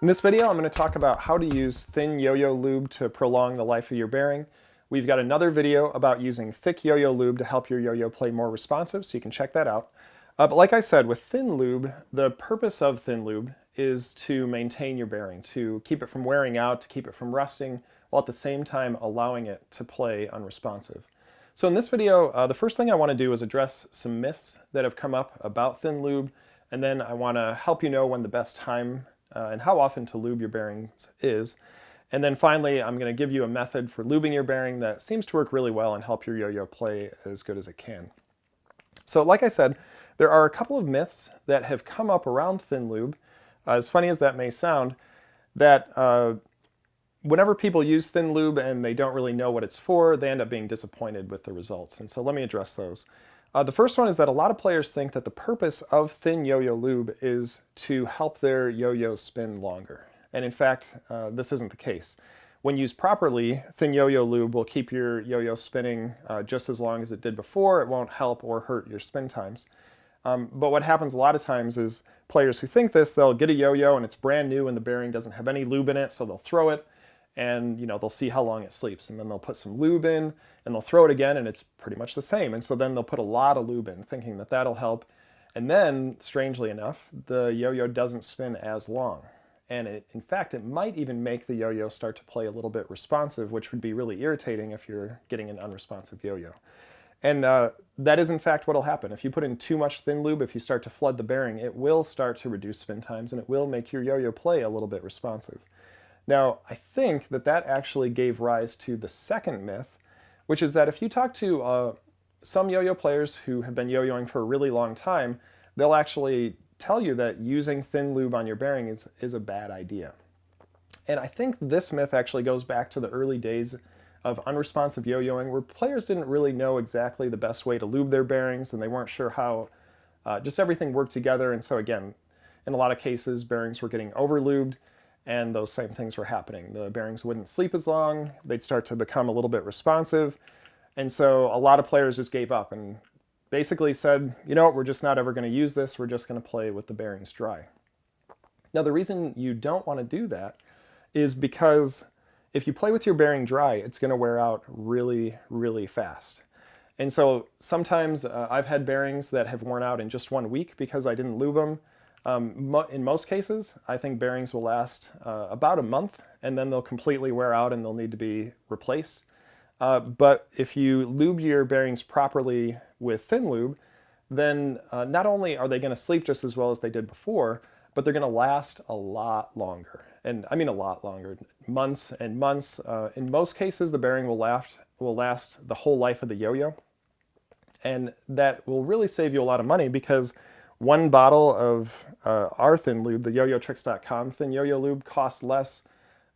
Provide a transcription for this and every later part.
In this video, I'm going to talk about how to use Thin Yoyo Lube to prolong the life of your bearing. We've got another video about using Thick Yoyo Lube to help your yo-yo play more responsive, so you can check that out. But like I said, with Thin Lube, the purpose of Thin Lube is to maintain your bearing, to keep it from wearing out, to keep it from rusting, while at the same time allowing it to play unresponsive. So in this video, the first thing I want to do is address some myths that have come up about Thin Lube, and then I want to help you know when the best time and how often to lube your bearings is. And then finally, I'm going to give you a method for lubing your bearing that seems to work really well and help your yo-yo play as good as it can. So like I said, there are a couple of myths that have come up around Thin Lube, as funny as that may sound, that whenever people use Thin Lube and they don't really know what it's for, they end up being disappointed with the results. And so let me address those. The first one is that a lot of players think that the purpose of Thin Yoyo Lube is to help their yo-yo spin longer. And in fact, this isn't the case. When used properly, Thin Yoyo Lube will keep your yo-yo spinning just as long as it did before. It won't help or hurt your spin times. But what happens a lot of times is players who think this, they'll get a yo-yo and it's brand new and the bearing doesn't have any lube in it, so they'll throw it and they'll see how long it sleeps, and then they'll put some lube in and they'll throw it again and it's pretty much the same, and so then they'll put a lot of lube in thinking that that'll help, and then strangely enough the yo-yo doesn't spin as long, and in fact it might even make the yo-yo start to play a little bit responsive, which would be really irritating if you're getting an unresponsive yo-yo. And that is in fact what will happen. If you put in too much Thin Lube, if you start to flood the bearing, it will start to reduce spin times and it will make your yo-yo play a little bit responsive. Now, I think that that actually gave rise to the second myth, which is that if you talk to some yo-yo players who have been yo-yoing for a really long time, they'll actually tell you that using Thin Lube on your bearing is a bad idea. And I think this myth actually goes back to the early days of unresponsive yo-yoing, where players didn't really know exactly the best way to lube their bearings, and they weren't sure how just everything worked together. And so again, in a lot of cases, bearings were getting over-lubed, and those same things were happening. The bearings wouldn't sleep as long, they'd start to become a little bit responsive, and so a lot of players just gave up and basically said, you know what, we're just not ever going to use this, we're just going to play with the bearings dry. Now the reason you don't want to do that is because if you play with your bearing dry, it's going to wear out really, really fast. And so sometimes I've had bearings that have worn out in just 1 week because I didn't lube them. In most cases, I think bearings will last about a month, and then they'll completely wear out and they'll need to be replaced. But if you lube your bearings properly with Thin Lube, then not only are they going to sleep just as well as they did before, but they're going to last a lot longer. And I mean a lot longer, months and months. In most cases, the bearing will last the whole life of the yo-yo. And that will really save you a lot of money, because one bottle of our Thin Lube, the yoyotricks.com Thin Yoyo Lube, costs less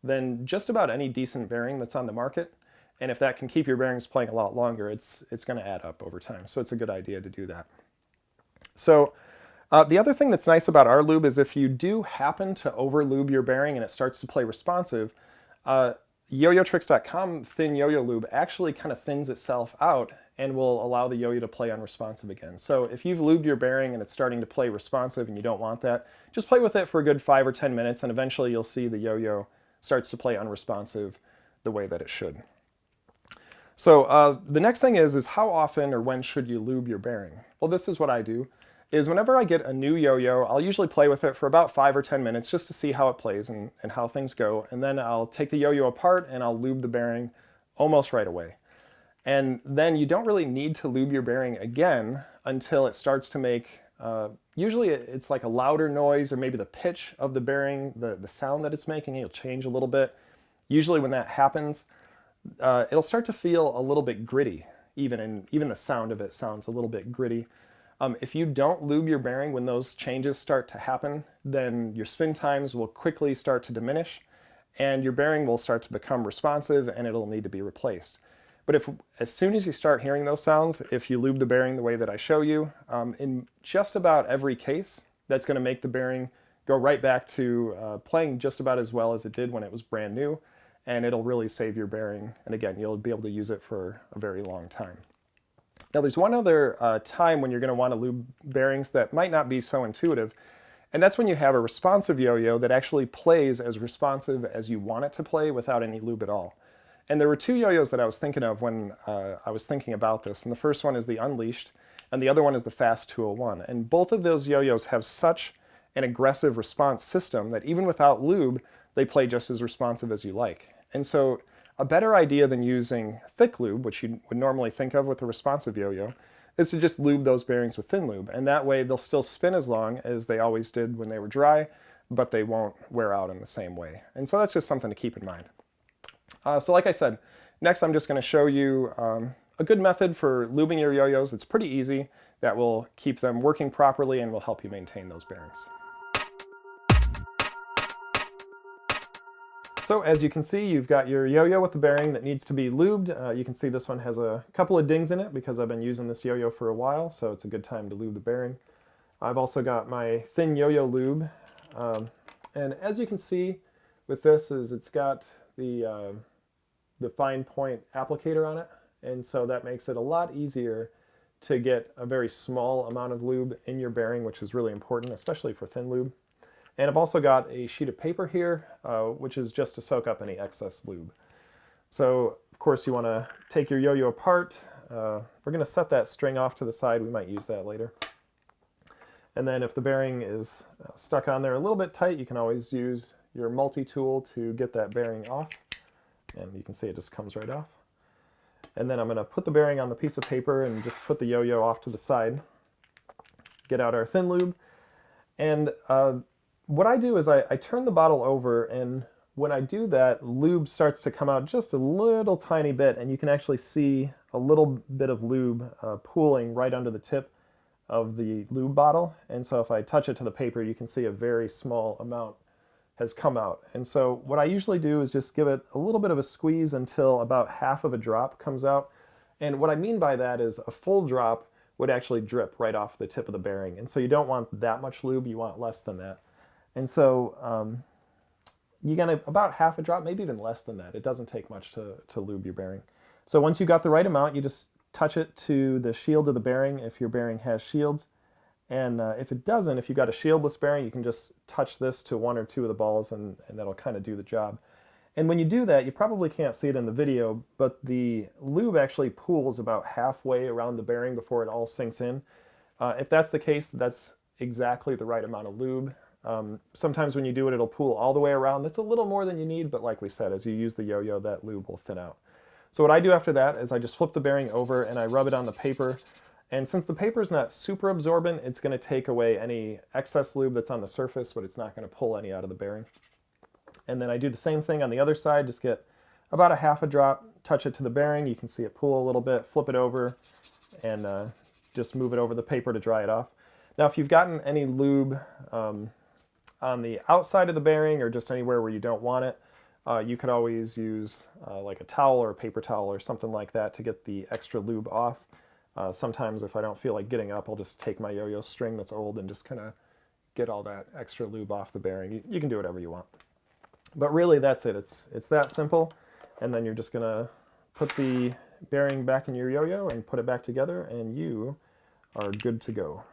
than just about any decent bearing that's on the market. And if that can keep your bearings playing a lot longer, it's going to add up over time. So it's a good idea to do that. So the other thing that's nice about our lube is if you do happen to over-lube your bearing and it starts to play responsive, yoyotricks.com Thin Yoyo Lube actually kind of thins itself out and will allow the yo-yo to play unresponsive again. So if you've lubed your bearing and it's starting to play responsive and you don't want that, just play with it for a good 5 or 10 minutes and eventually you'll see the yo-yo starts to play unresponsive the way that it should. So the next thing is how often or when should you lube your bearing? Well, this is what I do. Is whenever I get a new yo-yo, I'll usually play with it for about 5 or 10 minutes just to see how it plays and how things go. And then I'll take the yo-yo apart and I'll lube the bearing almost right away. And then you don't really need to lube your bearing again until it starts to make, usually it's like a louder noise, or maybe the pitch of the bearing, the sound that it's making, it'll change a little bit. Usually when that happens, it'll start to feel a little bit gritty, even the sound of it sounds a little bit gritty. If you don't lube your bearing when those changes start to happen, then your spin times will quickly start to diminish and your bearing will start to become responsive and it'll need to be replaced. But as soon as you start hearing those sounds, if you lube the bearing the way that I show you, in just about every case, that's going to make the bearing go right back to playing just about as well as it did when it was brand new, and it'll really save your bearing. And again, you'll be able to use it for a very long time. Now there's one other time when you're going to want to lube bearings that might not be so intuitive, And that's when you have a responsive yo-yo that actually plays as responsive as you want it to play without any lube at all. And there were two yo-yos that I was thinking of when I was thinking about this. And the first one is the Unleashed, and the other one is the Fast 201. And both of those yo-yos have such an aggressive response system that even without lube, they play just as responsive as you like. And so a better idea than using thick lube, which you would normally think of with a responsive yo-yo, is to just lube those bearings with thin lube. And that way they'll still spin as long as they always did when they were dry, but they won't wear out in the same way. And so that's just something to keep in mind. So like I said, next I'm just going to show you a good method for lubing your yo-yos. It's pretty easy. That will keep them working properly and will help you maintain those bearings. So as you can see, you've got your yo-yo with the bearing that needs to be lubed. You can see this one has a couple of dings in it because I've been using this yo-yo for a while, so it's a good time to lube the bearing. I've also got my Thin Yoyo Lube, and as you can see with this is it's got the fine point applicator on it, and so that makes it a lot easier to get a very small amount of lube in your bearing, which is really important, especially for thin lube. And I've also got a sheet of paper here, which is just to soak up any excess lube. So, of course, you want to take your yo-yo apart. We're going to set that string off to the side. We might use that later. And then if the bearing is stuck on there a little bit tight, you can always use your multi-tool to get that bearing off. And you can see it just comes right off. And then I'm going to put the bearing on the piece of paper and just put the yo-yo off to the side. Get out our thin lube. And what I do is I turn the bottle over, and when I do that, lube starts to come out just a little tiny bit, and you can actually see a little bit of lube pooling right under the tip of the lube bottle. And so if I touch it to the paper, you can see a very small amount has come out. And so what I usually do is just give it a little bit of a squeeze until about half of a drop comes out. And what I mean by that is a full drop would actually drip right off the tip of the bearing. And so you don't want that much lube, you want less than that. And so you get about half a drop, maybe even less than that. It doesn't take much to lube your bearing. So once you got the right amount, you just touch it to the shield of the bearing if your bearing has shields. And if it doesn't, if you've got a shieldless bearing, you can just touch this to one or two of the balls and that'll kind of do the job. And when you do that, you probably can't see it in the video, but the lube actually pools about halfway around the bearing before it all sinks in. If that's the case, that's exactly the right amount of lube. Sometimes when you do it, it'll pool all the way around. That's a little more than you need, but like we said, as you use the yo-yo, that lube will thin out. So what I do after that is I just flip the bearing over and I rub it on the paper. And since the paper is not super absorbent, it's going to take away any excess lube that's on the surface, but it's not going to pull any out of the bearing. And then I do the same thing on the other side, just get about a half a drop, touch it to the bearing. You can see it pool a little bit, flip it over, and just move it over the paper to dry it off. Now, if you've gotten any lube on the outside of the bearing or just anywhere where you don't want it, you could always use like a towel or a paper towel or something like that to get the extra lube off. Sometimes if I don't feel like getting up, I'll just take my yo-yo string that's old and just kind of get all that extra lube off the bearing. You can do whatever you want. But really, that's it. It's that simple. And then you're just going to put the bearing back in your yo-yo and put it back together, and you are good to go.